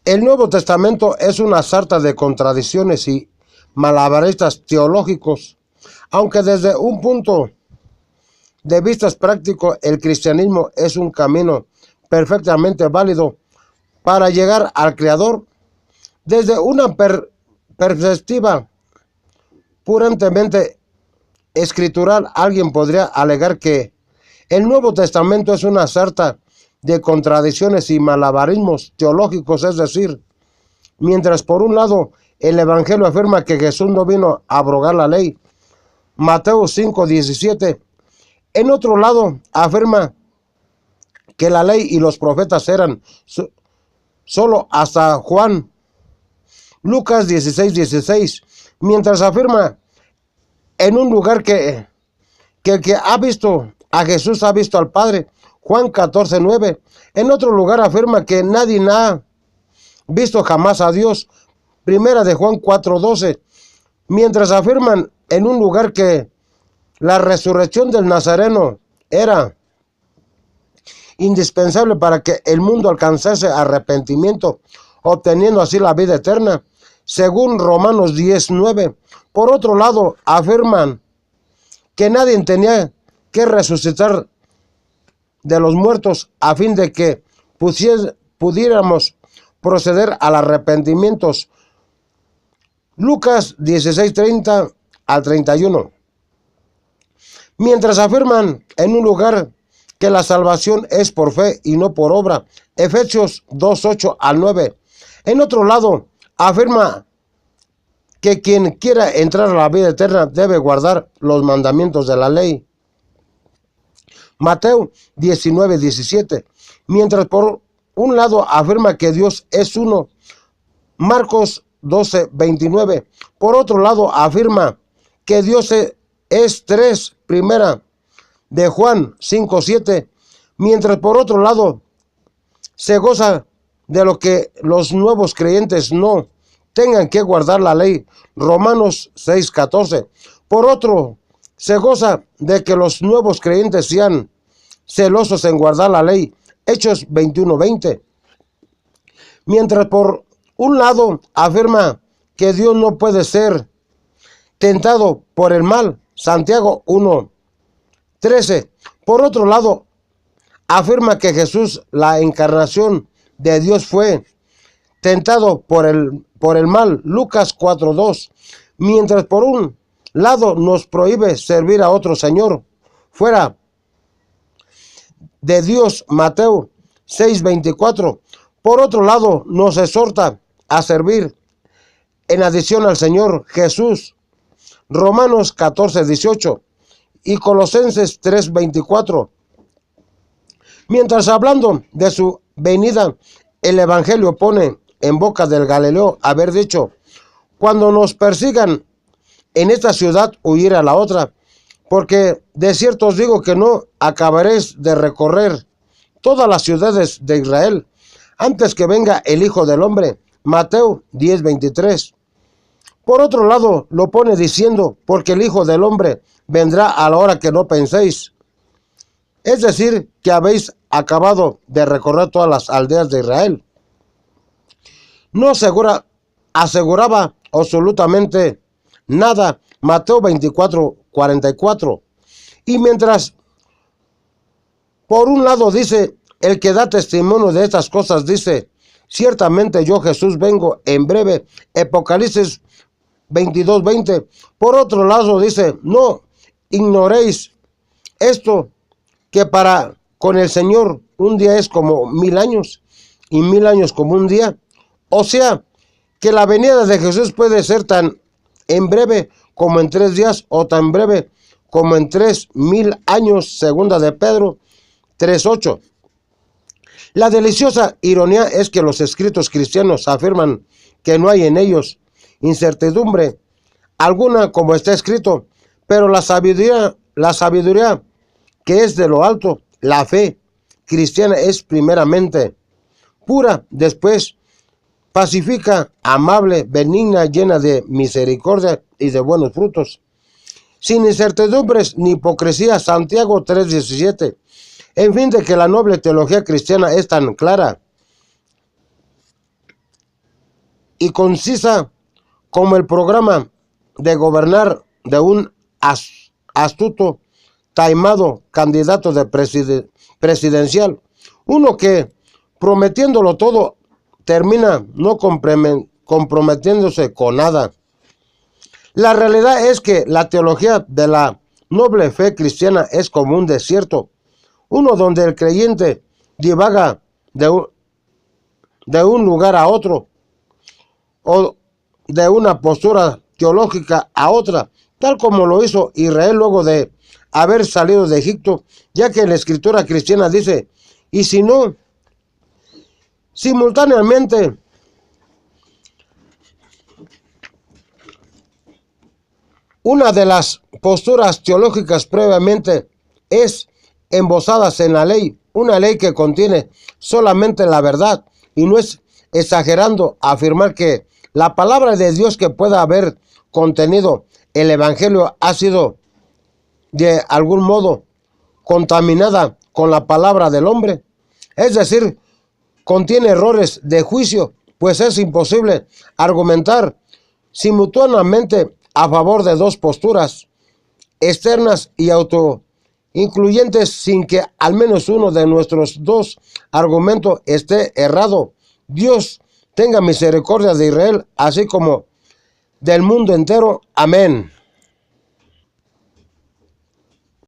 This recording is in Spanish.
El Nuevo Testamento es una sarta de contradicciones y malabaristas teológicos, aunque desde un punto de vista práctico el cristianismo es un camino perfectamente válido para llegar al Creador. Desde una perspectiva puramente escritural, alguien podría alegar que el Nuevo Testamento es una sarta de contradicciones y malabarismos teológicos, es decir, mientras por un lado el Evangelio afirma que Jesús no vino a abrogar la ley, Mateo 5:17, en otro lado afirma que la ley y los profetas eran solo hasta Juan, Lucas 16:16, mientras afirma en un lugar que el que ha visto a Jesús ha visto al Padre, Juan 14:9. En otro lugar afirma que nadie ha visto jamás a Dios, primera de Juan 4:12, mientras afirman en un lugar que la resurrección del Nazareno era indispensable para que el mundo alcanzase arrepentimiento, obteniendo así la vida eterna, según Romanos 10:9. Por otro lado, afirman que nadie tenía que resucitar de los muertos a fin de que pudiéramos proceder al arrepentimiento. Lucas 16:30 al 31. Mientras afirman en un lugar que la salvación es por fe y no por obra, Efesios 2:8 al 9. En otro lado, afirma que quien quiera entrar a la vida eterna debe guardar los mandamientos de la ley, Mateo 19:17. Mientras por un lado afirma que Dios es uno, Marcos 12:29. Por otro lado afirma que Dios es tres, primera de Juan 5:7, mientras por otro lado se goza de lo que los nuevos creyentes no tengan que guardar la ley, Romanos 6:14. Por otro, se goza de que los nuevos creyentes sean celosos en guardar la ley, Hechos 21:20. Mientras por un lado afirma que Dios no puede ser tentado por el mal, Santiago 1:13. Por otro lado, afirma que Jesús, la encarnación de Dios, fue tentado por el mal, Lucas 4:2. Mientras por un lado nos prohíbe servir a otro señor fuera de Dios, Mateo 6:24. Por otro lado, nos exhorta a servir en adición al Señor Jesús, Romanos 14:18 y Colosenses 3:24. Mientras hablando de su venida, el Evangelio pone en boca del Galileo haber dicho: cuando nos persigan en esta ciudad, huir a la otra, porque de cierto os digo que no acabaréis de recorrer todas las ciudades de Israel antes que venga el Hijo del Hombre, Mateo 10:23. Por otro lado, lo pone diciendo: porque el Hijo del Hombre vendrá a la hora que no penséis. Es decir, que habéis acabado de recorrer todas las aldeas de Israel. No aseguraba absolutamente nada, Mateo 24:44. Y mientras por un lado dice, el que da testimonio de estas cosas dice: ciertamente yo, Jesús, vengo en breve, Apocalipsis 22:20. Por otro lado dice: no ignoréis esto, que para con el Señor un día es como 1000 años y 1000 años como un día. O sea, que la venida de Jesús puede ser tan en breve como en 3 días o tan breve como en 3000 años, segunda de Pedro 3:8. La deliciosa ironía es que los escritos cristianos afirman que no hay en ellos incertidumbre alguna, como está escrito, pero la sabiduría que es de lo alto, la fe cristiana, es primeramente pura, después pacífica, amable, benigna, llena de misericordia y de buenos frutos, sin incertidumbres ni hipocresía, Santiago 3:17. En fin, de que la noble teología cristiana es tan clara y concisa como el programa de gobernar de un astuto, taimado candidato de presidencial. Uno que, prometiéndolo todo, termina no comprometiéndose con nada. La realidad es que la teología de la noble fe cristiana es como un desierto, uno donde el creyente divaga de un lugar a otro, o de una postura teológica a otra, tal como lo hizo Israel luego de haber salido de Egipto, ya que la escritura cristiana dice, y si no, simultáneamente, una de las posturas teológicas previamente es embosadas en la ley, una ley que contiene solamente la verdad y no es exagerando afirmar que la palabra de Dios que pueda haber contenido el evangelio ha sido de algún modo contaminada con la palabra del hombre, es decir, contiene errores de juicio, pues es imposible argumentar simultáneamente a favor de dos posturas externas y autoincluyentes sin que al menos uno de nuestros dos argumentos esté errado. Dios tenga misericordia de Israel, así como del mundo entero. Amén.